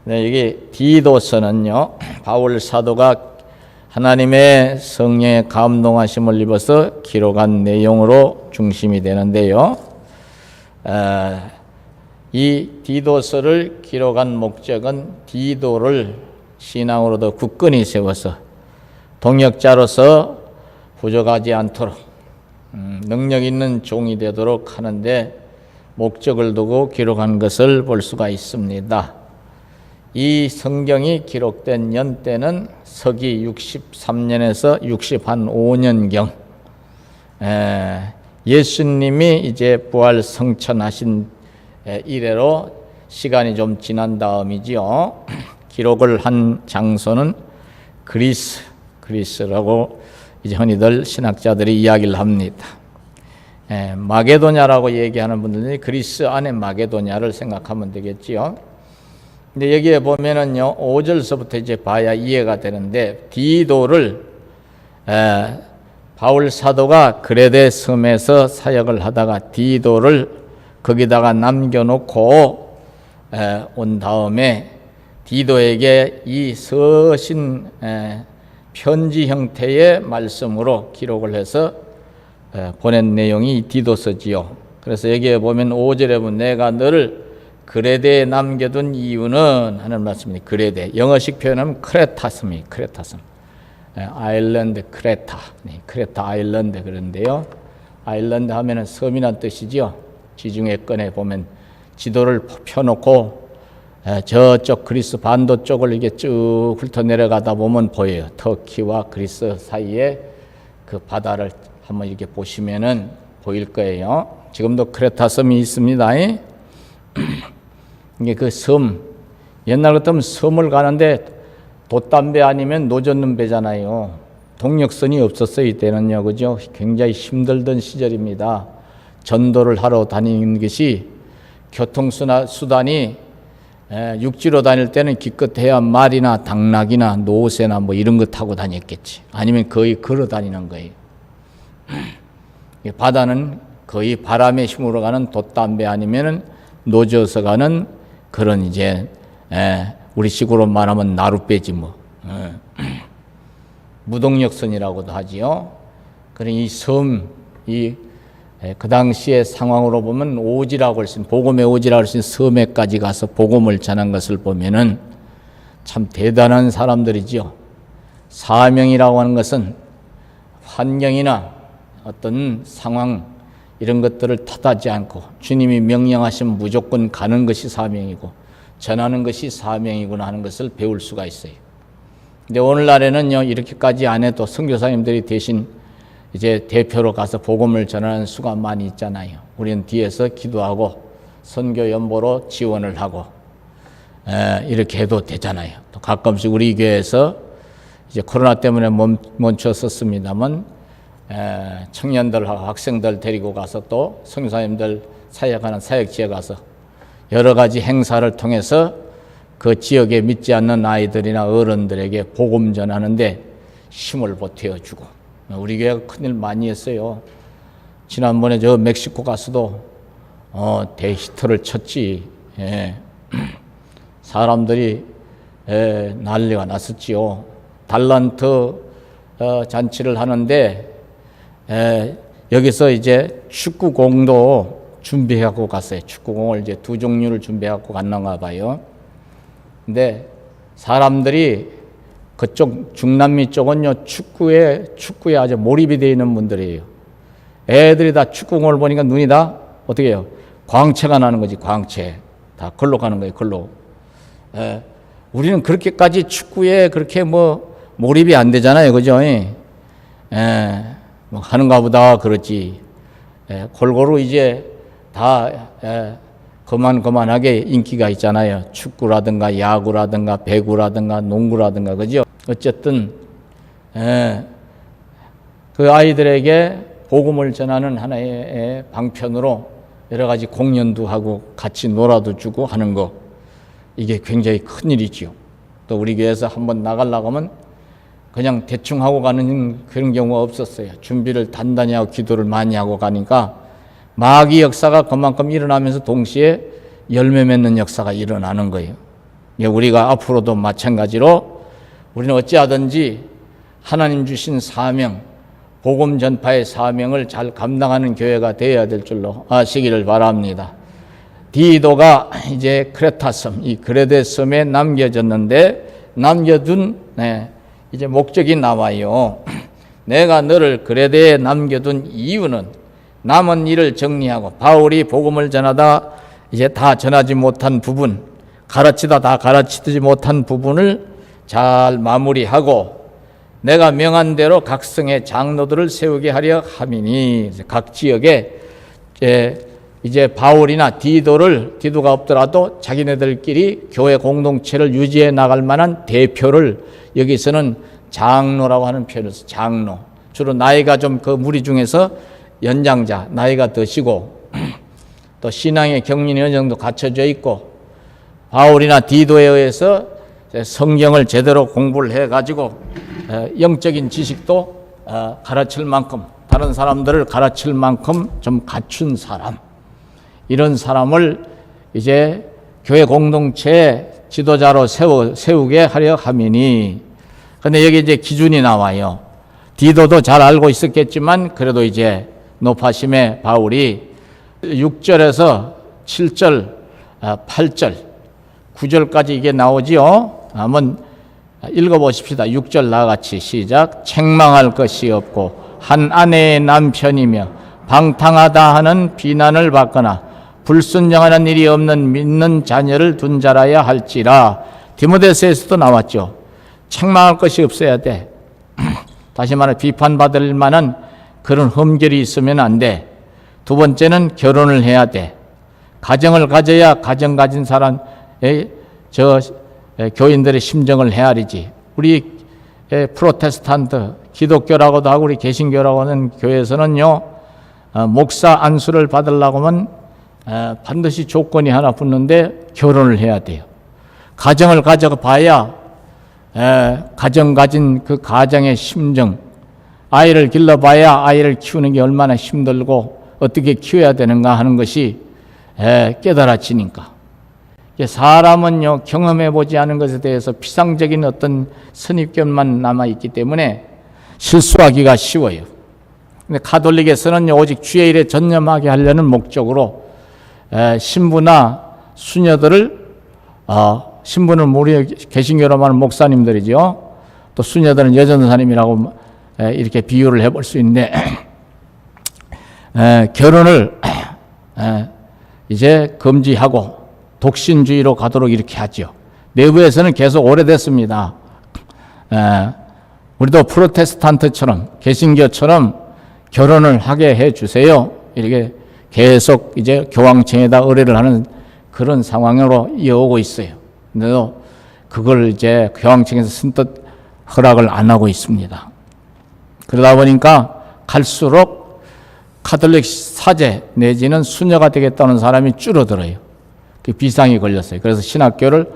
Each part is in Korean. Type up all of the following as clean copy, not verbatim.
네, 여기 디도서는요, 바울 사도가 하나님의 성령의 감동하심을 입어서 기록한 내용으로 중심이 되는데요. 이 디도서를 기록한 목적은 디도를 신앙으로 더 굳건히 세워서 동역자로서 부족하지 않도록 능력 있는 종이 되도록 하는데 목적을 두고 기록한 것을 볼 수가 있습니다. 이 성경이 기록된 연대는 서기 63년에서 65년경, 예수님이 이제 부활 성천하신 이래로 시간이 좀 지난 다음이지요. 기록을 한 장소는 그리스라고 이제 흔히들 신학자들이 이야기를 합니다. 마게도냐라고 얘기하는 분들이 그리스 안에 마게도냐를 생각하면 되겠지요. 근데 여기에 보면은요, 5절서부터 이제 봐야 이해가 되는데, 디도를 바울 사도가 그레데 섬에서 사역을 하다가 디도를 거기다가 남겨놓고 온 다음에 디도에게 이 서신 편지 형태의 말씀으로 기록을 해서 보낸 내용이 디도서지요. 그래서 여기에 보면 5절에 보면 내가 너를 그레데에 남겨둔 이유는 하는 말씀이 그레데, 영어식 표현하면 크레타섬, 아일랜드 크레타 아일랜드 그런데요. 아일랜드 하면은 섬이란 뜻이죠. 지중해 건에 보면 지도를 펴놓고 저쪽 그리스 반도 쪽을 이게 쭉 훑어 내려가다 보면 보여요. 터키와 그리스 사이에 그 바다를 한번 이렇게 보시면은 보일 거예요. 지금도 크레타 섬이 있습니다. 이게 그 섬, 옛날 같으면 섬을 가는데 돛담배 아니면 노젓는 배잖아요. 동력선이 없었어요, 이때는요. 그죠? 굉장히 힘들던 시절입니다. 전도를 하러 다니는 것이 교통수단이 육지로 다닐 때는 기껏해야 말이나 당나귀나 노새나 뭐 이런 거 타고 다녔겠지. 아니면 거의 걸어 다니는 거예요. 바다는 거의 바람의 힘으로 가는 돛담배 아니면은 노져서 가는 그런 이제 우리 식으로 말하면 나룻배지 뭐. 무동력선이라고도 하지요. 그런 이 섬, 그 당시의 상황으로 보면 오지라고 할 수 있는, 복음의 오지라고 할 수 있는 섬에까지 가서 복음을 전한 것을 보면은 참 대단한 사람들이지요. 사명이라고 하는 것은 환경이나 어떤 상황 이런 것들을 탓하지 않고 주님이 명령하시면 무조건 가는 것이 사명이고 전하는 것이 사명이구나 하는 것을 배울 수가 있어요. 근데 오늘날에는요, 이렇게까지 안 해도 선교사님들이 대신 이제 대표로 가서 복음을 전하는 수가 많이 있잖아요. 우리는 뒤에서 기도하고 선교 연보로 지원을 하고 이렇게 해도 되잖아요. 또 가끔씩 우리 교회에서 이제 코로나 때문에 멈췄었습니다만 청년들하고 학생들 데리고 가서 또 선교사님들 사역하는 사역지에 가서 여러 가지 행사를 통해서 그 지역에 믿지 않는 아이들이나 어른들에게 복음 전하는데 힘을 보태어주고, 우리 교회가 큰일 많이 했어요. 지난번에 저 멕시코 가서도 대히트를 쳤지. 사람들이 난리가 났었지요. 달란트 잔치를 하는데 여기서 이제 축구공도 준비하고 갔어요. 축구공을 이제 두 종류를 준비하고 갔는가 봐요. 근데 사람들이 그쪽 중남미 쪽은요, 축구에 아주 몰입이 되어 있는 분들이에요. 애들이 다 축구공을 보니까 눈이 다 어떻게 해요? 광채가 나는 거지, 광채. 다 걸로 가는 거예요, 걸로. 우리는 그렇게까지 축구에 그렇게 뭐 몰입이 안 되잖아요, 그죠? 뭐 하는가 보다 그렇지. 골고루 이제 다 그만하게 인기가 있잖아요. 축구라든가 야구라든가 배구라든가 농구라든가, 그죠? 어쨌든 그 아이들에게 복음을 전하는 하나의 방편으로 여러 가지 공연도 하고 같이 놀아도 주고 하는 거, 이게 굉장히 큰 일이지요. 또 우리 교회에서 한번 나가려고 하면 그냥 대충 하고 가는 그런 경우가 없었어요. 준비를 단단히 하고 기도를 많이 하고 가니까 마귀 역사가 그만큼 일어나면서 동시에 열매 맺는 역사가 일어나는 거예요. 우리가 앞으로도 마찬가지로 우리는 어찌하든지 하나님 주신 사명, 복음 전파의 사명을 잘 감당하는 교회가 되어야 될 줄로 아시기를 바랍니다. 디도가 이제 크레타섬, 이 그레데 섬에 남겨졌는데 남겨둔 이제 목적이 나와요. 내가 너를 그레데에 남겨둔 이유는 남은 일을 정리하고 바울이 복음을 전하다 이제 다 전하지 못한 부분, 가르치다 다 가르치지 못한 부분을 잘 마무리하고 내가 명한 대로 각 성의 장로들을 세우게 하려 함이니, 각 지역에 이제 바울이나 디도가 없더라도 자기네들끼리 교회 공동체를 유지해 나갈 만한 대표를 여기서는 장로라고 하는 표현을 써요. 장로. 주로 나이가 좀 그 무리 중에서 연장자, 나이가 드시고 또 신앙의 경륜이 어느 정도 갖춰져 있고 바울이나 디도에 의해서 성경을 제대로 공부를 해가지고 영적인 지식도 가르칠 만큼, 다른 사람들을 가르칠 만큼 좀 갖춘 사람, 이런 사람을 이제 교회 공동체의 지도자로 세우게 하려 함이니. 근데 여기 이제 기준이 나와요. 디도도 잘 알고 있었겠지만 그래도 이제 높아심에 바울이 6절에서 7절, 8절, 9절까지 이게 나오지요. 한번 읽어보십시다. 6절 나같이 시작. 책망할 것이 없고 한 아내의 남편이며 방탕하다 하는 비난을 받거나 불순종하는 일이 없는 믿는 자녀를 둔 자라야 할지라. 디모데서에서도 나왔죠. 책망할 것이 없어야 돼. 다시 말해 비판받을 만한 그런 흠결이 있으면 안 돼. 두 번째는 결혼을 해야 돼. 가정을 가져야 가정 가진 사람의 교인들의 심정을 헤아리지. 우리 프로테스탄트, 기독교라고도 하고 우리 개신교라고 하는 교회에서는요, 목사 안수를 받으려고 하면 반드시 조건이 하나 붙는데 결혼을 해야 돼요. 가정을 가져봐야 가정 가진 그 가정의 심정, 아이를 길러봐야 아이를 키우는 게 얼마나 힘들고 어떻게 키워야 되는가 하는 것이 깨달아지니까. 사람은요, 경험해보지 않은 것에 대해서 피상적인 어떤 선입견만 남아있기 때문에 실수하기가 쉬워요. 근데 가톨릭에서는 오직 주의 일에 전념하게 하려는 목적으로 신부나 수녀들을, 신부는 우리 개신교로 말하는 목사님들이죠. 또 수녀들은 여전사님이라고 이렇게 비유를 해볼 수 있는데, 결혼을 이제 금지하고 독신주의로 가도록 이렇게 하죠. 내부에서는 계속 오래됐습니다. 우리도 프로테스탄트처럼 개신교처럼 결혼을 하게 해 주세요. 이렇게 계속 이제 교황청에다 의뢰를 하는 그런 상황으로 이어오고 있어요. 근데도 그걸 이제 교황청에서 선뜻 허락을 안 하고 있습니다. 그러다 보니까 갈수록 카톨릭 사제 내지는 수녀가 되겠다는 사람이 줄어들어요. 그 비상이 걸렸어요. 그래서 신학교를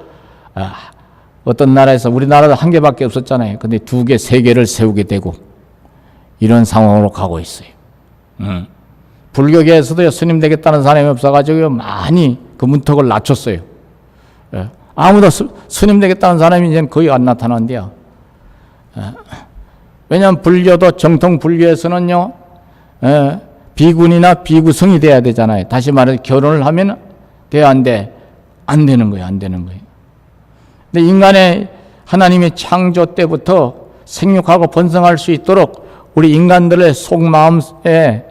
어떤 나라에서, 우리나라도 한 개밖에 없었잖아요. 근데 2개, 3개를 세우게 되고 이런 상황으로 가고 있어요. 불교계에서도 스님 되겠다는 사람이 없어가지고 많이 그 문턱을 낮췄어요. 아무도 스님 되겠다는 사람이 이제는 거의 안 나타난대요. 왜냐하면 불교도 정통 불교에서는요, 비군이나 비구성이 돼야 되잖아요. 다시 말해서 결혼을 하면 돼야 안 돼? 안 되는 거예요. 안 되는 거예요. 근데 인간의 하나님의 창조 때부터 생육하고 번성할 수 있도록 우리 인간들의 속마음에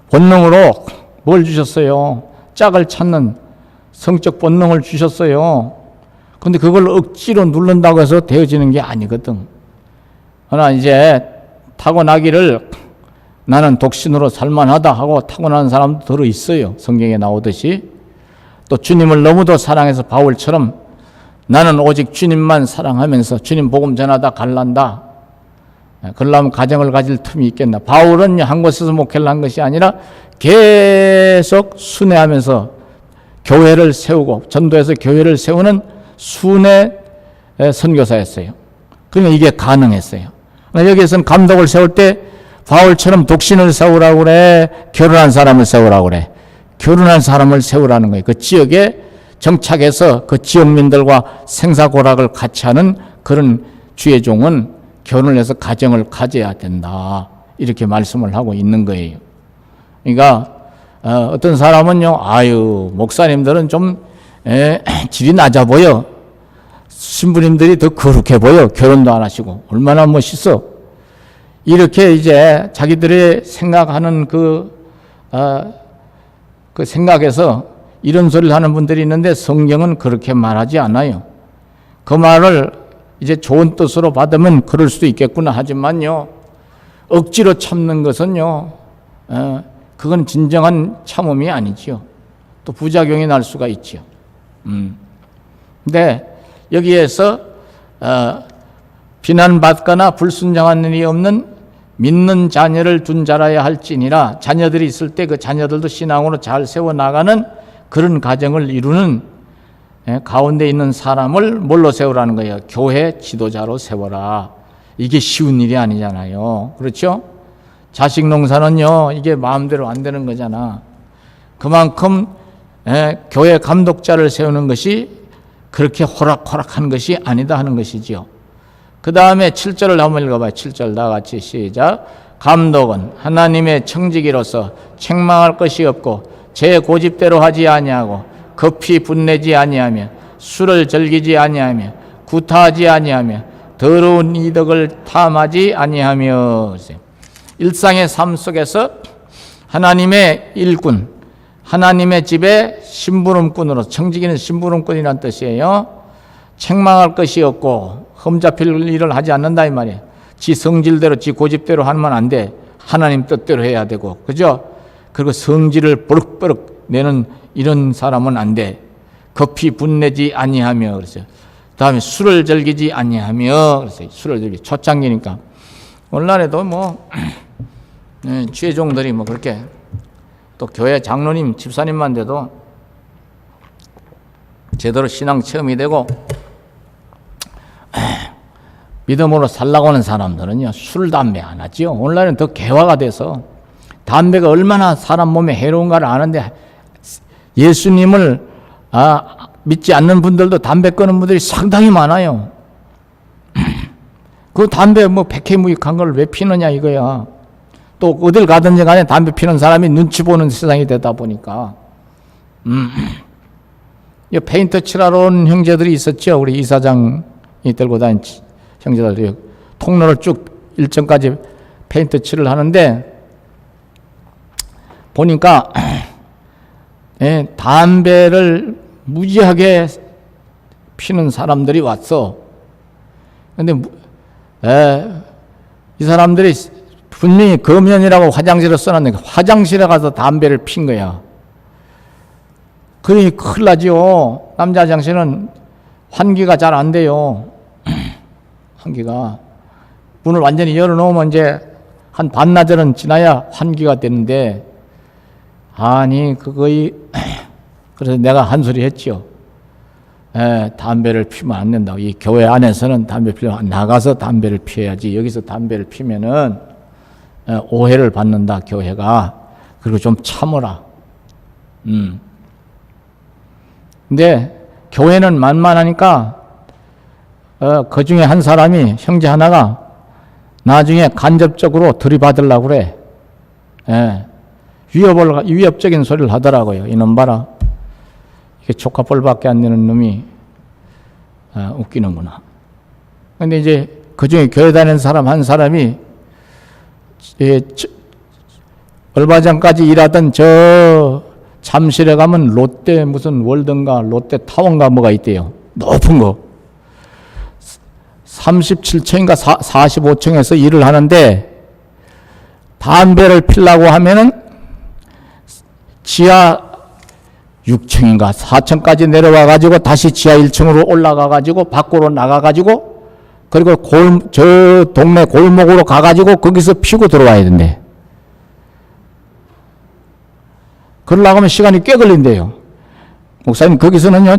본능으로 뭘 주셨어요? 짝을 찾는 성적 본능을 주셨어요. 근데 그걸 억지로 누른다고 해서 되어지는 게 아니거든. 그러나 이제 타고나기를 나는 독신으로 살만하다 하고 타고나는 사람도 들어 있어요. 성경에 나오듯이. 또 주님을 너무도 사랑해서 바울처럼 나는 오직 주님만 사랑하면서 주님 복음 전하다 갈란다. 그러려면 가정을 가질 틈이 있겠나. 바울은 한 곳에서 목회를 한 것이 아니라 계속 순회하면서 교회를 세우고 전도해서 교회를 세우는 순회 선교사였어요. 그러니까 이게 가능했어요. 여기에서는 감독을 세울 때 바울처럼 독신을 세우라고 그래, 결혼한 사람을 세우라고 그래. 결혼한 사람을 세우라는 거예요. 그 지역에 정착해서 그 지역민들과 생사고락을 같이 하는 그런 주의 종은 결혼을 해서 가정을 가져야 된다. 이렇게 말씀을 하고 있는 거예요. 그러니까 어떤 사람은요, 아유, 목사님들은 좀 질이 낮아 보여. 신부님들이 더 거룩해 보여. 결혼도 안 하시고. 얼마나 멋있어. 이렇게 이제 자기들의 생각하는 그 생각에서 이런 소리를 하는 분들이 있는데 성경은 그렇게 말하지 않아요. 그 말을 이제 좋은 뜻으로 받으면 그럴 수도 있겠구나 하지만요, 억지로 참는 것은요, 그건 진정한 참음이 아니지요. 또 부작용이 날 수가 있지요. 근데 여기에서 비난받거나 불순종한 일이 없는 믿는 자녀를 둔 자라야 할지니라, 자녀들이 있을 때 그 자녀들도 신앙으로 잘 세워나가는 그런 가정을 이루는 가운데 있는 사람을 뭘로 세우라는 거예요? 교회 지도자로 세워라. 이게 쉬운 일이 아니잖아요. 그렇죠? 자식 농사는요, 이게 마음대로 안 되는 거잖아. 그만큼 교회 감독자를 세우는 것이 그렇게 호락호락한 것이 아니다 하는 것이지요. 그 다음에 7절을 한번 읽어봐요. 7절 다 같이 시작. 감독은 하나님의 청지기로서 책망할 것이 없고 제 고집대로 하지 아니하고 급히 분내지 아니하며 술을 즐기지 아니하며 구타하지 아니하며 더러운 이득을 탐하지 아니하며. 일상의 삶 속에서 하나님의 일꾼, 하나님의 집에 심부름꾼으로, 청지기는 심부름꾼이란 뜻이에요. 책망할 것이 없고 흠잡힐 일을 하지 않는다 이 말이에요. 지 성질대로 지 고집대로 하면 안 돼. 하나님 뜻대로 해야 되고, 그죠? 그리고 성질을 버럭버럭 내는 이런 사람은 안 돼. 급히 분내지 아니하며 그랬어요. 다음에 술을 즐기지 아니하며 그랬어요. 술을 즐기 초창기니까. 오늘날에도 뭐 주의종들이 뭐 그렇게 또 교회 장로님, 집사님만 돼도 제대로 신앙 체험이 되고 믿음으로 살라고 하는 사람들은요, 술, 담배 안 하지요. 오늘날은 더 개화가 돼서 담배가 얼마나 사람 몸에 해로운가를 아는데 예수님을 믿지 않는 분들도 담배 끊는 분들이 상당히 많아요. 그 담배 뭐 백해무익한 걸 왜 피느냐 이거야. 또 어딜 가든지 간에 담배 피는 사람이 눈치 보는 세상이 되다 보니까 페인트 칠하러 온 형제들이 있었죠. 우리 이사장이 들고 다닌 형제들이 통로를 쭉 일정까지 페인트 칠을 하는데 보니까 담배를 무지하게 피는 사람들이 왔어. 근데 이 사람들이 분명히 금연이라고 화장실에 써놨는데 화장실에 가서 담배를 핀 거야. 그러니 큰일 나지요. 남자 화장실은 환기가 잘 안 돼요. 환기가. 문을 완전히 열어놓으면 이제 한 반나절은 지나야 환기가 되는데, 아니 그래서 내가 한 소리 했지요. 담배를 피면 안 된다고. 이 교회 안에서는 담배 피면 나가서 담배를 피워야지. 여기서 담배를 피면은 오해를 받는다, 교회가. 그리고 좀 참으라. 근데 교회는 만만하니까 그 중에 한 사람이, 형제 하나가 나중에 간접적으로 들이받으려고 그래. 위협적인 소리를 하더라고요. 이놈 봐라. 이게 조카뻘밖에 안 되는 놈이 웃기는구나. 근데 이제 그 중에 교회 다니는 사람 한 사람이 얼마 전까지 일하던 저 잠실에 가면 롯데 무슨 월드인가 롯데 타워인가 뭐가 있대요. 높은 거. 37층인가 45층에서 일을 하는데 담배를 피려고 하면은 지하 6층인가 4층까지 내려와 가지고 다시 지하 1층으로 올라가 가지고 밖으로 나가 가지고 그리고 저 동네 골목으로 가 가지고 거기서 피고 들어와야 된대. 그러려고 하면 시간이 꽤 걸린대요. 목사님, 거기서는요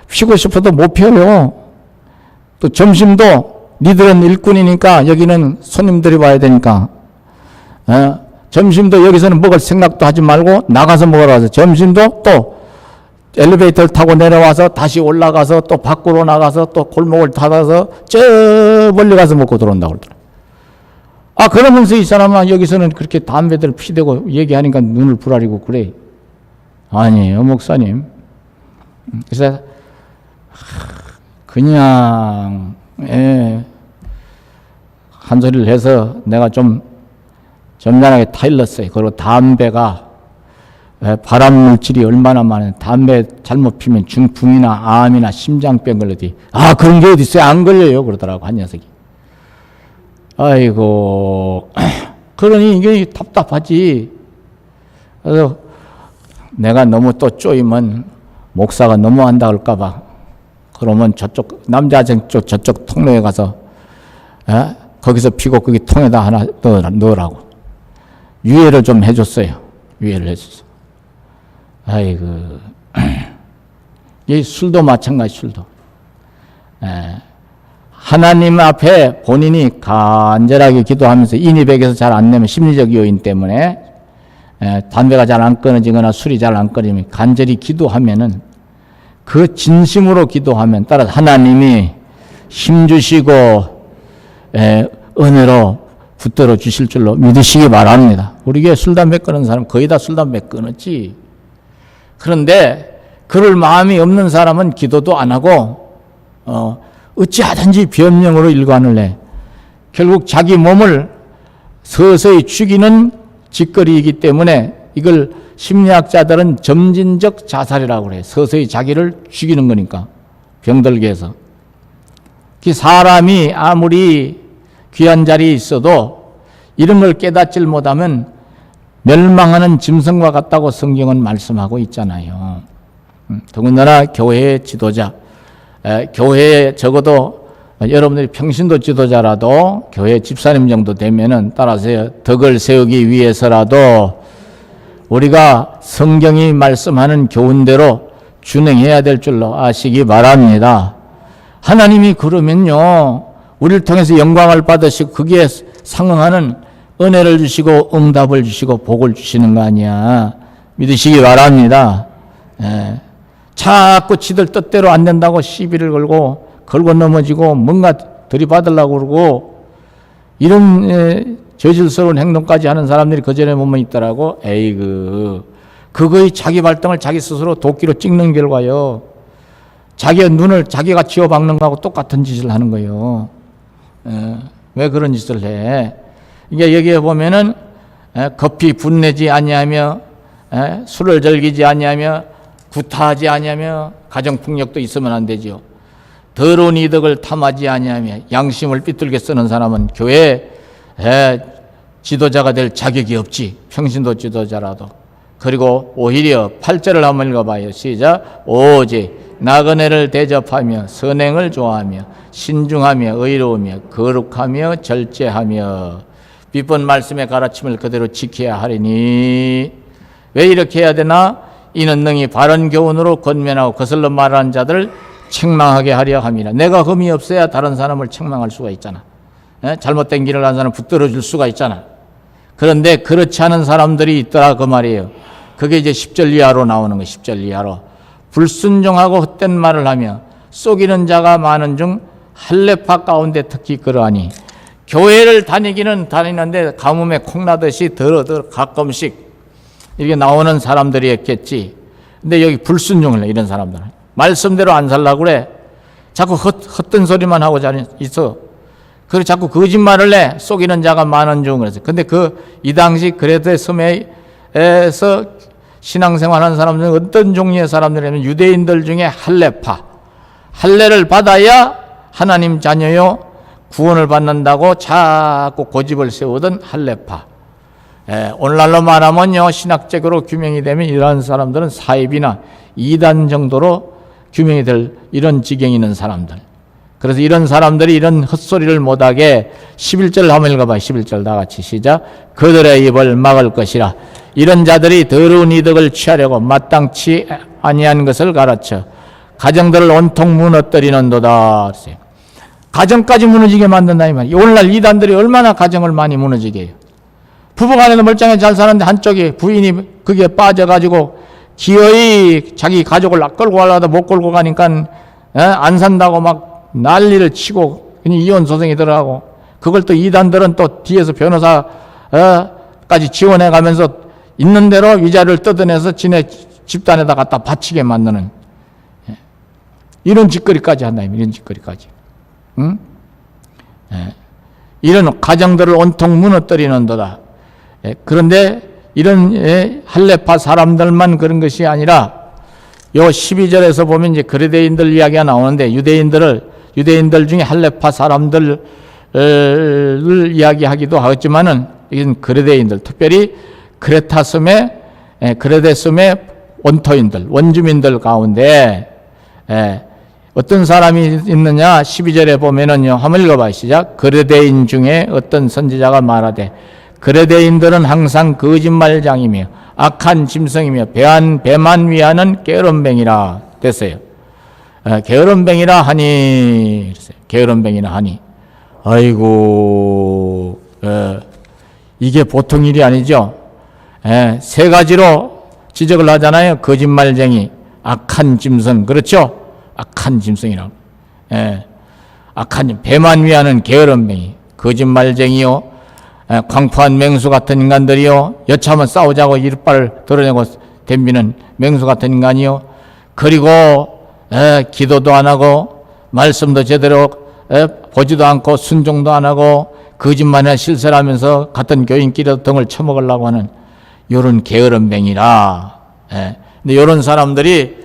피고 싶어도 못 피워요. 또 점심도 니들은 일꾼이니까 여기는 손님들이 와야 되니까 점심도 여기서는 먹을 생각도 하지 말고 나가서 먹으러 가서 점심도 또 엘리베이터를 타고 내려와서 다시 올라가서 또 밖으로 나가서 또 골목을 닫아서 저 멀리 가서 먹고 들어온다고 그러더라고요. 아, 그러면서 이 사람은 여기서는 그렇게 담배들 피대고 얘기하니까 눈을 부라리고 그래. 아니에요, 목사님. 그래서 그냥 한 소리를 해서 내가 좀 점잖하게 타일렀어요. 그리고 담배가 발암 물질이 얼마나 많아요. 담배 잘못 피면 중풍이나 암이나 심장병 걸리지. 아, 그런 게 어디 있어요? 안 걸려요. 그러더라고, 한 녀석이. 아이고, 그러니 이게 답답하지. 그래서 내가 너무 또 쪼이면 목사가 너무한다 할까봐. 그러면 저쪽, 남자정 쪽 저쪽 통로에 가서, 거기서 피고 거기 통에다 하나 넣으라고. 유예를 좀 해줬어요. 유예를 해줬어. 아이고. 이 술도 마찬가지, 술도. 하나님 앞에 본인이 간절하게 기도하면서 인이백에서 잘 안 내면 심리적 요인 때문에 담배가 잘 안 끊어지거나 술이 잘 안 끊어지면 간절히 기도하면은 그 진심으로 기도하면 따라서 하나님이 힘주시고 은혜로 붙들어 주실 줄로 믿으시기 바랍니다. 우리 교회 술, 담배 끊는 사람 거의 다 술, 담배 끊었지. 그런데 그럴 마음이 없는 사람은 기도도 안 하고 어찌하든지 변명으로 일관을 해. 결국 자기 몸을 서서히 죽이는 짓거리이기 때문에 이걸 심리학자들은 점진적 자살이라고 그래요. 서서히 자기를 죽이는 거니까. 병들게 해서. 사람이 아무리 귀한 자리에 있어도 이런 걸 깨닫질 못하면 멸망하는 짐승과 같다고 성경은 말씀하고 있잖아요. 더군다나 교회의 지도자, 교회에 적어도 여러분들이 평신도 지도자라도 교회 집사님 정도 되면은 따라서 덕을 세우기 위해서라도 우리가 성경이 말씀하는 교훈대로 준행해야 될 줄로 아시기 바랍니다. 하나님이 그러면요, 우리를 통해서 영광을 받으시고 거기에 상응하는 은혜를 주시고 응답을 주시고 복을 주시는 거 아니야. 믿으시기 바랍니다. 자꾸 지들 뜻대로 안 된다고 시비를 걸고 넘어지고 뭔가 들이받으려고 그러고 이런 저질스러운 행동까지 하는 사람들이 그전에 보면 있더라고. 에이그, 그거의 자기 발등을 자기 스스로 도끼로 찍는 결과요. 자기의 눈을 자기가 쥐어박는 거하고 똑같은 짓을 하는 거예요. 왜 그런 짓을 해? 이게 여기에 보면은 급히 분내지 아니하며 술을 즐기지 아니하며 구타하지 아니하며 가정폭력도 있으면 안 되지요. 더러운 이득을 탐하지 아니하며 양심을 삐뚤게 쓰는 사람은 교회에 지도자가 될 자격이 없지. 평신도 지도자라도. 그리고 오히려 8절을 한번 읽어봐요. 시작. 오직 나그네를 대접하며 선행을 좋아하며 신중하며 의로우며 거룩하며 절제하며 비번 말씀의 가르침을 그대로 지켜야 하리니. 왜 이렇게 해야 되나? 이는 능히 바른 교훈으로 권면하고 거슬러 말하는 자들을 책망하게 하려 함이라. 내가 흠이 없어야 다른 사람을 책망할 수가 있잖아. 잘못된 길을 간 사람을 붙들어 줄 수가 있잖아. 그런데 그렇지 않은 사람들이 있더라 그 말이에요. 그게 이제 10절 이하로 나오는 거예요. 10절 이하로. 불순종하고 헛된 말을 하며 속이는 자가 많은 중 할례파 가운데 특히 그러하니. 교회를 다니기는 다니는데 가뭄에 콩나듯이 더러더러 가끔씩 이렇게 나오는 사람들이었겠지. 근데 여기 불순종을 해, 이런 사람들은. 말씀대로 안 살라고 그래. 자꾸 헛된 소리만 하고 있어. 그리고 자꾸 거짓말을 해. 속이는 자가 많은 중 그래서. 근데 이 당시 그레데 섬에서 신앙생활하는 사람들은 어떤 종류의 사람들이냐면 유대인들 중에 할례파. 할례를 받아야 하나님 자녀요 구원을 받는다고 자꾸 고집을 세우던 할례파. 오늘날로 말하면요, 신학적으로 규명이 되면 이러한 사람들은 사입이나 이단 정도로 규명이 될 이런 지경이 있는 사람들. 그래서 이런 사람들이 이런 헛소리를 못하게 11절 한번 읽어봐요. 11절 다 같이 시작. 그들의 입을 막을 것이라. 이런 자들이 더러운 이득을 취하려고 마땅치 아니한 것을 가르쳐 가정들을 온통 무너뜨리는도다. 가정까지 무너지게 만든다 이 말이에요. 오늘날 이단들이 얼마나 가정을 많이 무너지게 해요. 부부간에도 멀쩡히 잘 사는데 한쪽이 부인이 그게 빠져가지고 기어이 자기 가족을 끌고 가려다 못 끌고 가니까 안 산다고 막 난리를 치고 이혼 소송이 들어가고, 그걸 또 이단들은 또 뒤에서 변호사까지 지원해 가면서 있는 대로 위자료를 뜯어내서 지네 집단에다 갖다 바치게 만드는 이런 짓거리까지 한다. 이런 짓거리까지. 응? 이런 가정들을 온통 무너뜨리는도다. 그런데 이런 할례파 사람들만 그런 것이 아니라 요 12절에서 보면 이제 그레데인들 이야기가 나오는데, 유대인들 중에 할례파 사람들을 이야기하기도 하지만은 이건 그레데인들, 특별히 그레데섬의 원토인들, 원주민들 가운데 어떤 사람이 있느냐. 12절에 보면은요, 한번 읽어봐요. 시작. 그레데인 중에 어떤 선지자가 말하되 그레데인들은 항상 거짓말장이며 악한 짐승이며 배만 위하는 게으름뱅이라 됐어요. 게으름뱅이라 하니, 게으름뱅이라 하니. 아이고, 이게 보통 일이 아니죠. 세 가지로 지적을 하잖아요. 거짓말쟁이, 악한 짐승, 그렇죠? 악한 짐승이라고. 악한, 배만 위하는 게으름뱅이, 거짓말쟁이요, 광포한 맹수 같은 인간들이요, 여차하면 싸우자고 이빨을 드러내고 덤비는 맹수 같은 인간이요, 그리고 기도도 안 하고 말씀도 제대로 보지도 않고 순종도 안 하고 거짓말이나 실세를 하면서 같은 교인끼리 등을 쳐먹으려고 하는 요런 게으름뱅이라. 근데 요런 사람들이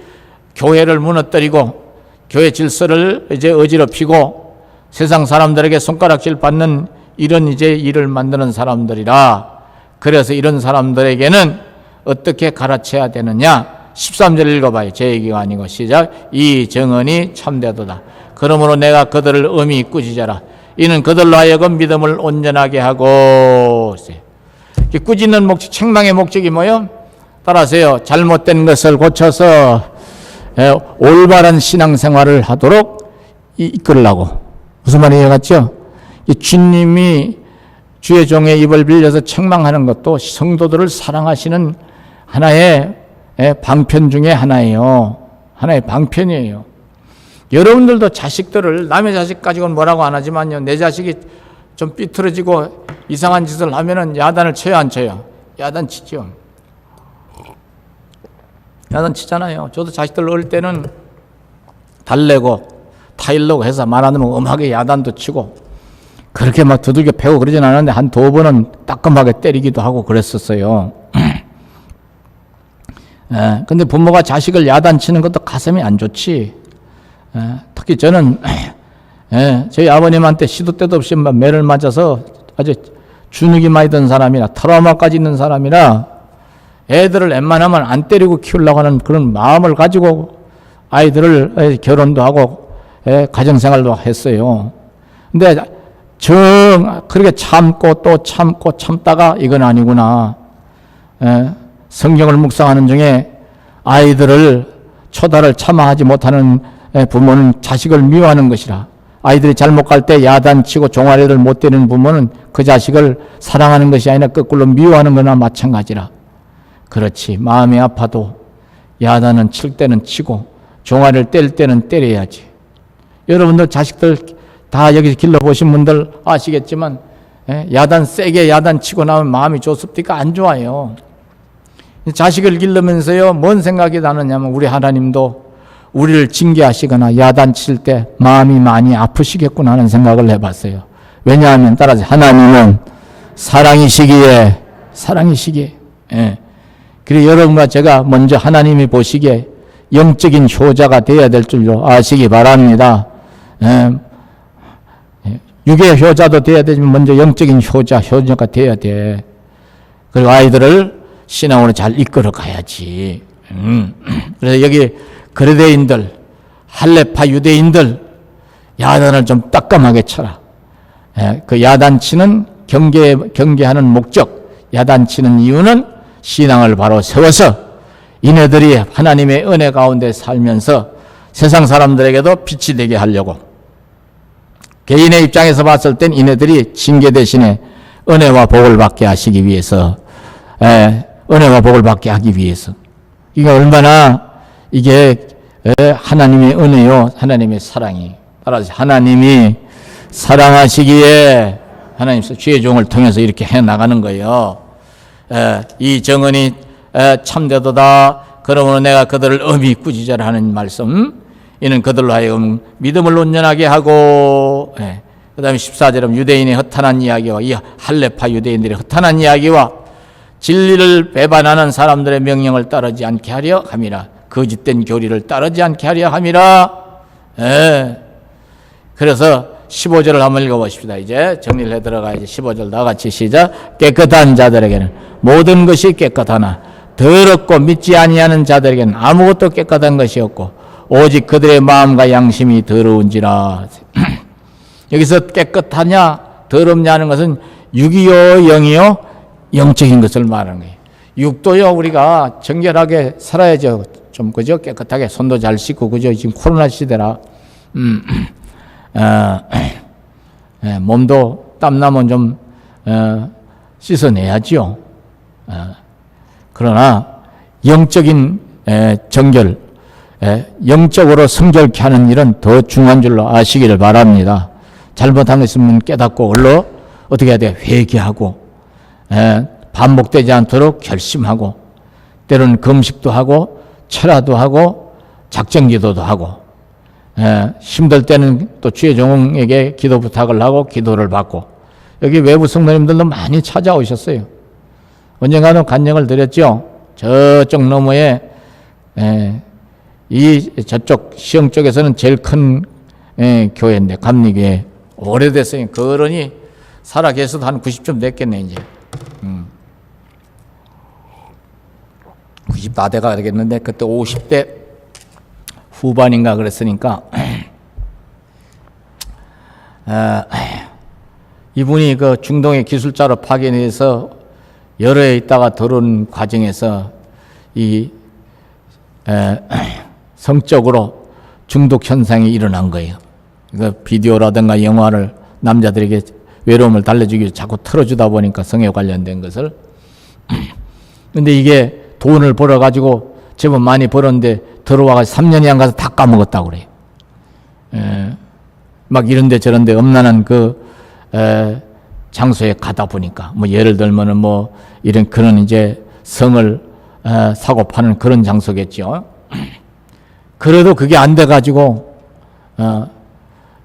교회를 무너뜨리고 교회 질서를 이제 어지럽히고 세상 사람들에게 손가락질 받는 이런 이제 일을 만드는 사람들이라. 그래서 이런 사람들에게는 어떻게 가르쳐야 되느냐. 13절 읽어봐요. 제 얘기가 아니고. 시작. 이 정언이 참되도다. 그러므로 내가 그들을 엄히 꾸짖어라. 이는 그들로 하여금 믿음을 온전하게 하고. 꾸짖는 목적, 책망의 목적이 뭐예요? 따라서요, 잘못된 것을 고쳐서 올바른 신앙생활을 하도록 이끌라고. 무슨 말이에요? 같죠? 주님이 주의 종의 입을 빌려서 책망하는 것도 성도들을 사랑하시는 하나의 방편 중에 하나예요. 하나의 방편이에요. 여러분들도 자식들을, 남의 자식 가지고는 뭐라고 안 하지만요, 내 자식이 좀 삐뚤어지고 이상한 짓을 하면은 야단을 쳐요, 안 쳐요? 야단 치죠. 야단 치잖아요. 저도 자식들 어릴 때는 달래고 타일러고 해서 말 안 하면 엄하게 야단도 치고, 그렇게 막 두들겨 패고 그러진 않았는데 한 두 번은 따끔하게 때리기도 하고 그랬었어요. 근데 부모가 자식을 야단치는 것도 가슴이 안 좋지. 특히 저는 저희 아버님한테 시도 때도 없이 매를 맞아서 아주 주눅이 많이 든 사람이라, 트라우마까지 있는 사람이라 애들을 웬만하면 안 때리고 키우려고 하는 그런 마음을 가지고 아이들을 결혼도 하고 가정생활도 했어요. 근데 그렇게 참고 또 참고 참다가 이건 아니구나. 성경을 묵상하는 중에 아이들을 초달을 참아하지 못하는 부모는 자식을 미워하는 것이라. 아이들이 잘못 갈 때 야단치고 종아리를 못 때리는 부모는 그 자식을 사랑하는 것이 아니라 거꾸로 미워하는 거나 마찬가지라. 그렇지. 마음이 아파도 야단은 칠 때는 치고 종아리를 뗄 때는 때려야지. 여러분들 자식들 다 여기서 길러보신 분들 아시겠지만 야단 세게 야단치고 나면 마음이 좋습니까? 안 좋아요. 자식을 기르면서요, 뭔 생각이 나느냐면 우리 하나님도 우리를 징계하시거나 야단칠 때 마음이 많이 아프시겠구나 하는 생각을 해봤어요. 왜냐하면 따라서 하나님은 사랑이시기에. 그리고 여러분과 제가 먼저 하나님이 보시기에 영적인 효자가 되어야 될 줄로 아시기 바랍니다. 육의 효자도 되어야 되지만 먼저 영적인 효자가 되어야 돼. 그리고 아이들을 신앙으로 잘 이끌어 가야지. 그래서 여기 그레데인들, 할례파 유대인들 야단을 좀 따끔하게 쳐라. 그 야단치는 경계하는 목적, 야단치는 이유는 신앙을 바로 세워서 이네들이 하나님의 은혜 가운데 살면서 세상 사람들에게도 빛이 되게 하려고. 개인의 입장에서 봤을 땐 이네들이 징계 대신에 은혜와 복을 받게 하시기 위해서, 은혜와 복을 받게 하기 위해서. 이게 얼마나 이게 하나님의 은혜요, 하나님의 사랑이. 따라서 하나님이 사랑하시기에 하나님 주의 종을 통해서 이렇게 해 나가는 거예요. 이 정언이 참되도다. 그러므로 내가 그들을 엄히 꾸짖으라는 말씀. 이는 그들로 하여금 믿음을 온전하게 하고, 그 다음에 14절은 유대인의 허탄한 이야기와 이 할레파 유대인들의 허탄한 이야기와 진리를 배반하는 사람들의 명령을 따르지 않게 하려 함이라. 거짓된 교리를 따르지 않게 하려 함이라. 그래서 15절을 한번 읽어보십시다. 이제 정리를 해 들어가야지. 15절 다 같이 시작. 깨끗한 자들에게는 모든 것이 깨끗하나 더럽고 믿지 아니하는 자들에게는 아무것도 깨끗한 것이 없고 오직 그들의 마음과 양심이 더러운지라. 여기서 깨끗하냐 더럽냐 하는 것은 육이요 영이요 영적인 것을 말하는 거예요. 육도요 우리가 정결하게 살아야죠. 좀 그죠? 깨끗하게 손도 잘 씻고 그죠? 지금 코로나 시대라 몸도 땀나면 좀 씻어내야지요. 그러나 영적인 정결, 영적으로 성결케 하는 일은 더 중요한 줄로 아시기를 바랍니다. 잘못한 것 있으면 깨닫고 얼른 어떻게 해야 돼요? 회개하고 반복되지 않도록 결심하고 때로는 금식도 하고 철야도 하고 작정기도도 하고 힘들 때는 또 주의 종에게 기도 부탁을 하고 기도를 받고 여기 외부 성도님들도 많이 찾아오셨어요. 언젠가는 간증을 드렸죠. 저쪽 너머에 저쪽 시흥 쪽에서는 제일 큰 교회인데 감리교회 오래됐어요. 그러니 살아 계셔도 한 90쯤 됐겠네 이제. 90 다 돼가 되겠는데 그때 50대 후반인가 그랬으니까 이분이 그 중동의 기술자로 파견해서 여러 해 있다가 들어온 과정에서 이 성적으로 중독 현상이 일어난 거예요. 그 비디오라든가 영화를 남자들에게 외로움을 달래주기 위해서 자꾸 틀어주다 보니까 성에 관련된 것을. 근데 이게 돈을 벌어가지고 제법 많이 벌었는데 들어와가지고 3년이 안 가서 다 까먹었다고 그래요. 막 이런데 저런데 엄난한 그 장소에 가다 보니까 뭐 예를 들면은 뭐 이런 그런 이제 성을 사고 파는 그런 장소겠죠. 그래도 그게 안 돼가지고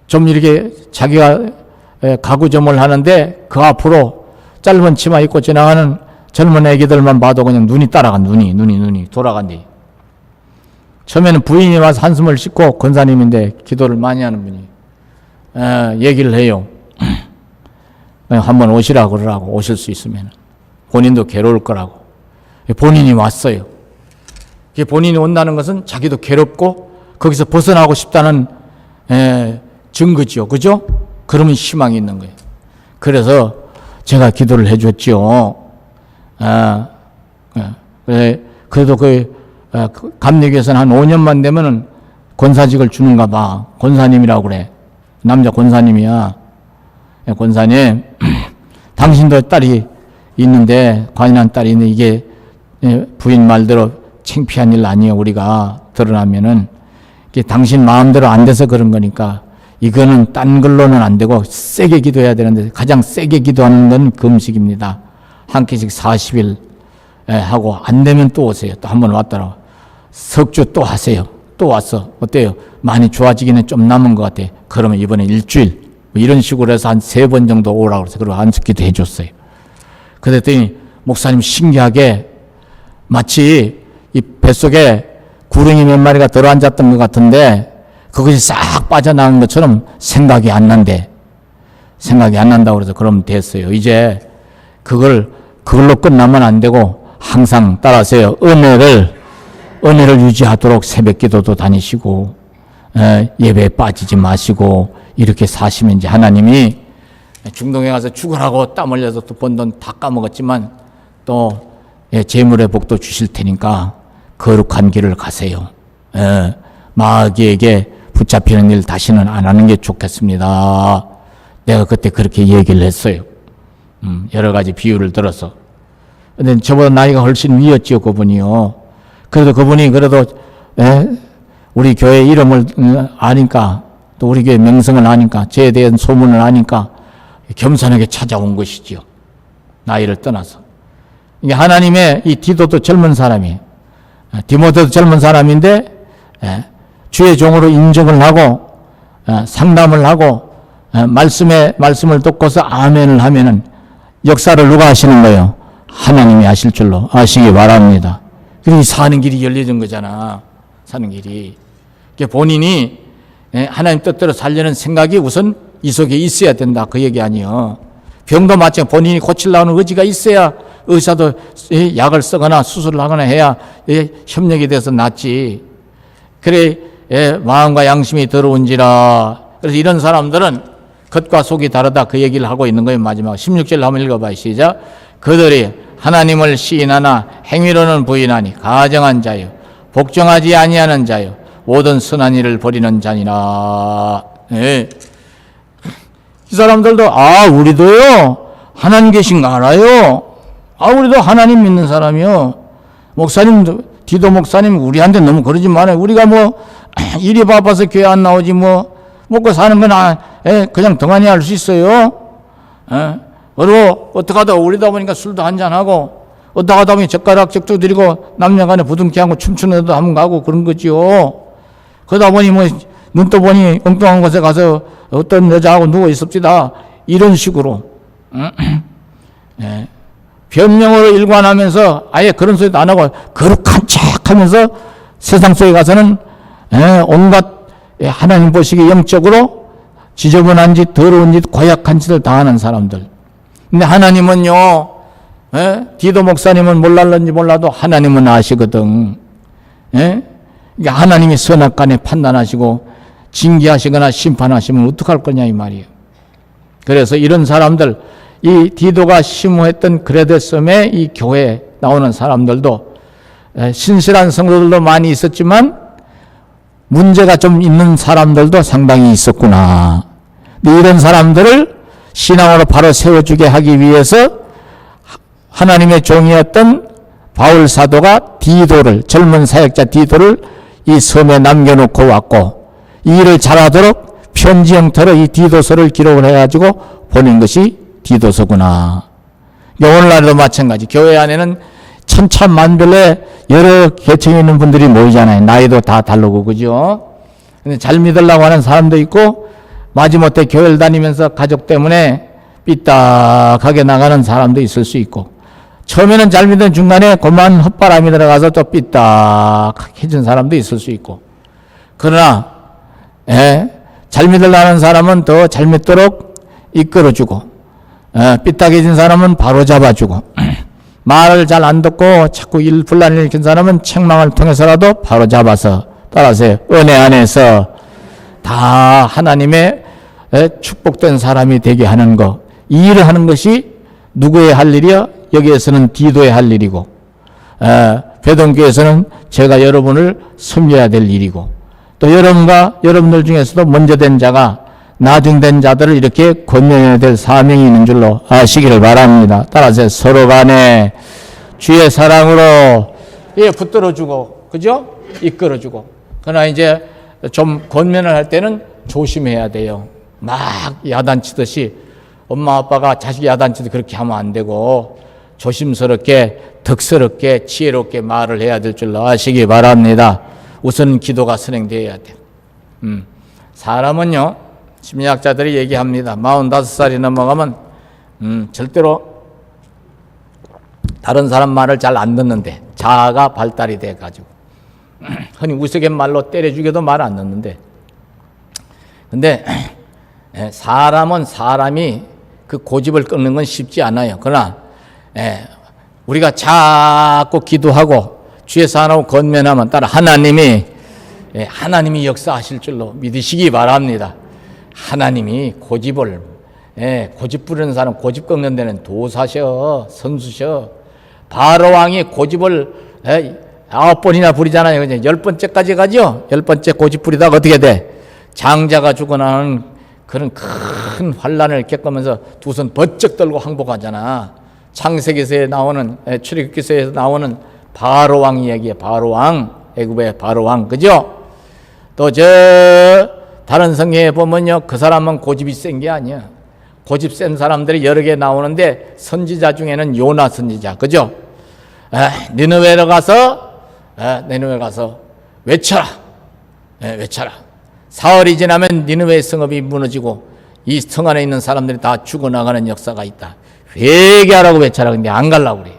좀 이렇게 자기가 가구점을 하는데 그 앞으로 짧은 치마 입고 지나가는 젊은 애기들만 봐도 그냥 눈이 따라간 눈이 돌아간대. 처음에는 부인이 와서 한숨을 씻고 권사님인데 기도를 많이 하는 분이 얘기를 해요. 한번 오시라 그러라고 오실 수 있으면 본인도 괴로울 거라고. 본인이 왔어요. 본인이 온다는 것은 자기도 괴롭고 거기서 벗어나고 싶다는 증거지요. 그죠? 그러면 희망이 있는 거예요. 그래서 제가 기도를 해줬지요. 그래도 감리교에서는 한 5년만 되면은 권사직을 주는가 봐. 권사님이라고 그래. 남자 권사님이야. 권사님, 당신도 딸이 있는데, 관인한 딸이 있는데, 이게 부인 말대로 창피한 일 아니에요. 우리가 드러나면은. 이게 당신 마음대로 안 돼서 그런 거니까, 이거는 딴 걸로는 안 되고, 세게 기도해야 되는데, 가장 세게 기도하는 건 금식입니다. 한 끼씩 40일 하고, 안 되면 또 오세요. 또 한 번 왔더라. 석주 또 하세요. 또 왔어. 어때요? 많이 좋아지기는 좀 남은 것 같아. 그러면 이번에 일주일. 이런 식으로 해서 한 3번 정도 오라고 그래서 그리고 안식기도 해줬어요. 그랬더니 목사님 신기하게 마치 이 뱃속에 구렁이 몇 마리가 들어앉았던 것 같은데 그것이 싹 빠져나간 것처럼 생각이 안 난대. 생각이 안 난다고 그래서 그럼 됐어요. 이제 그걸로 끝나면 안 되고 항상 따라하세요. 은혜를 유지하도록 새벽 기도도 다니시고 예배에 빠지지 마시고 이렇게 사시면 이제 하나님이 중동에 가서 죽으라고 땀 흘려서 또 번 돈 다 까먹었지만 또 재물의 복도 주실 테니까 거룩한 길을 가세요. 마귀에게 붙잡히는 일 다시는 안 하는 게 좋겠습니다. 내가 그때 그렇게 얘기를 했어요. 여러 가지 비유를 들어서. 근데 저보다 나이가 훨씬 위였지요, 그분이요. 그래도 그분이 그래도 우리 교회 이름을 아니까 또 우리 교회 명성을 아니까 저에 대한 소문을 아니까 겸손하게 찾아온 것이지요. 나이를 떠나서. 이게 하나님의 이 디도도 젊은 사람이에요. 디모데도 젊은 사람인데 주의 종으로 인정을 하고 상담을 하고 말씀을 듣고서 아멘을 하면은 역사를 누가 하시는 거예요? 하나님이 하실 줄로 아시기 바랍니다. 그래서 사는 길이 열려진 거잖아. 사는 길이. 본인이 하나님 뜻대로 살려는 생각이 우선 이 속에 있어야 된다. 그 얘기 아니에요. 병도 마찬가지 본인이 고치려는 의지가 있어야 의사도 약을 쓰거나 수술을 하거나 해야 협력이 돼서 낫지. 그래 마음과 양심이 더러운지라. 그래서 이런 사람들은 겉과 속이 다르다. 그 얘기를 하고 있는 거예요. 마지막 16절 한번 읽어봐요. 시작. 그들이 하나님을 시인하나 행위로는 부인하니 가정한 자요 복종하지 아니하는 자요 모든 선한 일을 버리는 자니라. 이 사람들도 우리도요 하나님 계신 거 알아요. 우리도 하나님 믿는 사람이요. 목사님도 디도 목사님 우리한테 너무 그러지 말아요. 우리가 일이 바빠서 교회 안 나오지 먹고 사는 건 그냥 덩하니 할 수 있어요. 그리고 어떻게 하다 우리다 보니까 술도 한잔하고 어떻게 하다 보니 젓가락 적도 드리고 남녀간에 부둥켜하고 춤추는 데도 한번 가고 그런 거지요. 그러다 보니 눈 떠 보니 엉뚱한 곳에 가서 어떤 여자하고 누워 있읍시다. 이런 식으로 변명으로 일관하면서 아예 그런 소리도 안 하고 거룩한 척 하면서 세상 속에 가서는 온갖 하나님 보시기에 영적으로 지저분한 짓, 더러운 짓, 고약한 짓을 다 하는 사람들. 근데 하나님은요, 디도 목사님은 몰랐는지 몰라도 하나님은 아시거든. 그러니까 하나님이 선악간에 판단하시고 징계하시거나 심판하시면 어떡할 거냐 이 말이에요. 그래서 이런 사람들, 이 디도가 심호했던 그레데섬의 이 교회에 나오는 사람들도 신실한 성도들도 많이 있었지만 문제가 좀 있는 사람들도 상당히 있었구나. 근데 이런 사람들을 신앙으로 바로 세워주게 하기 위해서 하나님의 종이었던 바울 사도가 디도를, 젊은 사역자 디도를 이 섬에 남겨놓고 왔고 이 일을 잘하도록 편지 형태로 이 디도서를 기록을 해가지고 보낸 것이 디도서구나. 오늘날도 마찬가지. 교회 안에는 천차만별의 여러 계층에 있는 분들이 모이잖아요. 나이도 다 다르고, 그죠? 근데 잘 믿으려고 하는 사람도 있고, 마지못해 교회를 다니면서 가족 때문에 삐딱하게 나가는 사람도 있을 수 있고, 처음에는 잘 믿은 중간에 그만 헛바람이 들어가서 또 삐딱해진 사람도 있을 수 있고, 그러나, 잘 믿으려고 하는 사람은 더 잘 믿도록 이끌어주고, 삐딱해진 사람은 바로 잡아주고, 말을 잘 안 듣고 자꾸 분란을 일으킨 사람은 책망을 통해서라도 바로 잡아서 따라서 은혜 안에서 다 하나님의 축복된 사람이 되게 하는 것. 이 일을 하는 것이 누구의 할 일이야? 여기에서는 디도의 할 일이고, 배동교에서는 제가 여러분을 섬겨야 될 일이고, 또 여러분들 중에서도 먼저 된 자가 나중된 자들을 이렇게 권면해야 될 사명이 있는 줄로 아시기를 바랍니다. 따라서 서로 간에 주의 사랑으로 붙들어주고, 그죠? 이끌어주고. 그러나 이제 좀 권면을 할 때는 조심해야 돼요. 막 야단치듯이 엄마 아빠가 자식이 야단치듯이 그렇게 하면 안 되고 조심스럽게 덕스럽게 지혜롭게 말을 해야 될 줄로 아시기 바랍니다. 우선 기도가 선행되어야 돼요. 사람은요, 심리학자들이 얘기합니다. 45살이 넘어가면 절대로 다른 사람 말을 잘 안 듣는데 자아가 발달이 돼가지고 흔히 우스갯말로 때려주게도 말 안 듣는데, 근데 사람은 사람이 그 고집을 끊는 건 쉽지 않아요. 그러나 우리가 자꾸 기도하고 주에서 하나고 권면하면 따라 하나님이 역사하실 줄로 믿으시기 바랍니다. 하나님이 고집을 고집 부리는 사람 고집 꺾는 데는 도사셔, 선수셔. 바로 왕이 고집을 9번이나 부리잖아요. 10번째까지 가죠. 10번째 고집 부리다가 어떻게 돼? 장자가 죽어나는 그런 큰 환란을 겪으면서 두 손 번쩍 들고 항복하잖아. 창세기서에 나오는, 출애굽기서에 나오는 바로 왕 이야기에 바로 왕, 애굽의 바로 왕, 그죠? 또 다른 성경에 보면요, 그 사람은 고집이 센 게 아니야. 고집 센 사람들이 여러 개 나오는데 선지자 중에는 요나 선지자, 그죠? 니느웨에 가서 외쳐라, 외쳐라. 사흘이 지나면 니느웨 성읍이 무너지고 이 성 안에 있는 사람들이 다 죽어나가는 역사가 있다. 회개하라고 외쳐라. 근데 안 가려고 그래.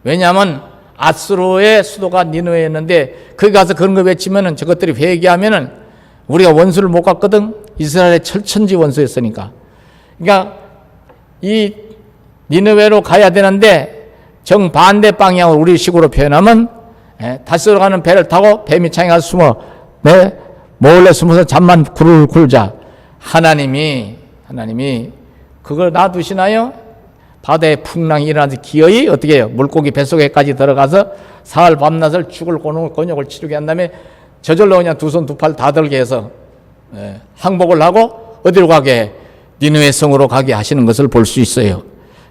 왜냐하면 아수르의 수도가 니느웨였는데 거기 가서 그런 거 외치면은 저것들이 회개하면은 우리가 원수를 못 갔거든. 이스라엘의 철천지 원수였으니까. 그러니까 이 니느웨로 가야 되는데 정반대 방향으로 우리식으로 표현하면 다시로 가는 배를 타고 배 밑창에 가서 숨어 몰래 숨어서 잠만 굴자. 하나님이 그걸 놔두시나요? 바다에 풍랑이 일어나서 기어이 어떻게 해요? 물고기 뱃속에까지 들어가서 사흘 밤낮을 죽을 곤욕을 치르게 한 다음에 저절로 그냥 두 손 두 팔 다 들게 해서 항복을 하고 어디로 가게? 니느웨 성으로 가게 하시는 것을 볼 수 있어요.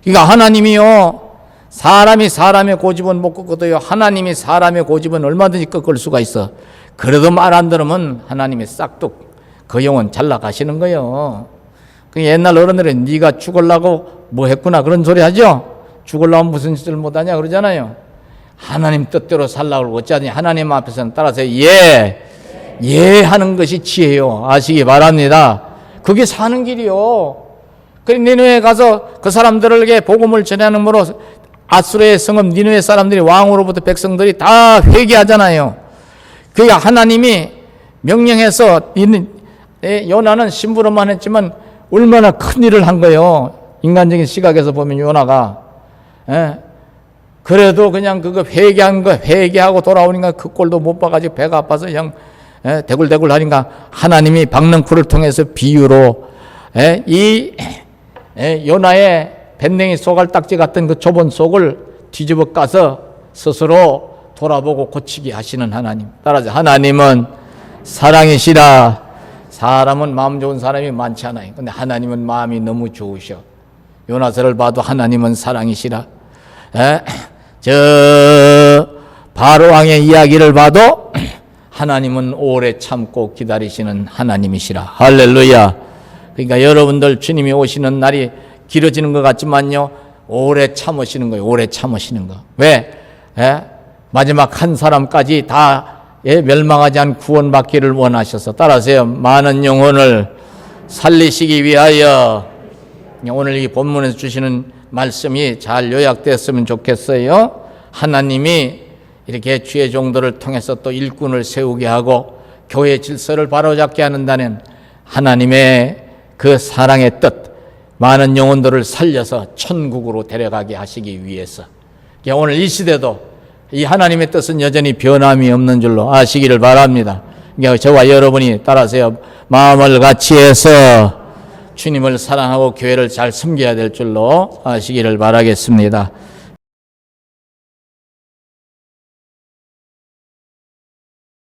그러니까 하나님이요, 사람이 사람의 고집은 못 꺾거든요. 하나님이 사람의 고집은 얼마든지 꺾을 수가 있어. 그래도 말 안 들으면 하나님이 싹둑 그 영혼 잘 나가시는 거예요. 그 옛날 어른들은 네가 죽으려고 뭐 했구나 그런 소리 하죠. 죽으려면 무슨 짓을 못하냐 그러잖아요. 하나님 뜻대로 살라고 그러고 어쩌니 하나님 앞에서는 따라서 예 하는 것이 지혜요. 아시기 바랍니다. 그게 사는 길이요. 그래 니느웨에 가서 그 사람들에게 복음을 전하는으로 아수르의 성읍 니느웨 사람들이 왕으로부터 백성들이 다 회개하잖아요. 그게 하나님이 명령해서 요나는 심부름만 했지만 얼마나 큰 일을 한 거예요. 인간적인 시각에서 보면 요나가 그래도 그냥 그거 회개하고 돌아오니까 그 꼴도 못 봐가지고 배가 아파서 그냥 대굴대굴 하니까 하나님이 박능쿨을 통해서 비유로 이 요나의 밴댕이 소갈딱지 같은 그 좁은 속을 뒤집어 까서 스스로 돌아보고 고치게 하시는 하나님. 따라서 하나님은 사랑이시라. 사람은 마음 좋은 사람이 많지 않아요. 근데 하나님은 마음이 너무 좋으셔. 요나서를 봐도 하나님은 사랑이시라. 바로 왕의 이야기를 봐도 하나님은 오래 참고 기다리시는 하나님이시라. 할렐루야. 그러니까 여러분들 주님이 오시는 날이 길어지는 것 같지만요, 오래 참으시는 거예요. 오래 참으시는 거. 왜? 마지막 한 사람까지 다 멸망하지 않고 구원받기를 원하셔서. 따라서요, 많은 영혼을 살리시기 위하여. 오늘 이 본문에서 주시는 말씀이 잘 요약됐으면 좋겠어요. 하나님이 이렇게 주의 종들을 통해서 또 일꾼을 세우게 하고 교회 질서를 바로잡게 하는다는 하나님의 그 사랑의 뜻, 많은 영혼들을 살려서 천국으로 데려가게 하시기 위해서. 오늘 이 시대도 이 하나님의 뜻은 여전히 변함이 없는 줄로 아시기를 바랍니다. 그러니까 저와 여러분이 따라서요, 마음을 같이 해서 주님을 사랑하고 교회를 잘 섬겨야 될 줄로 아시기를 바라겠습니다.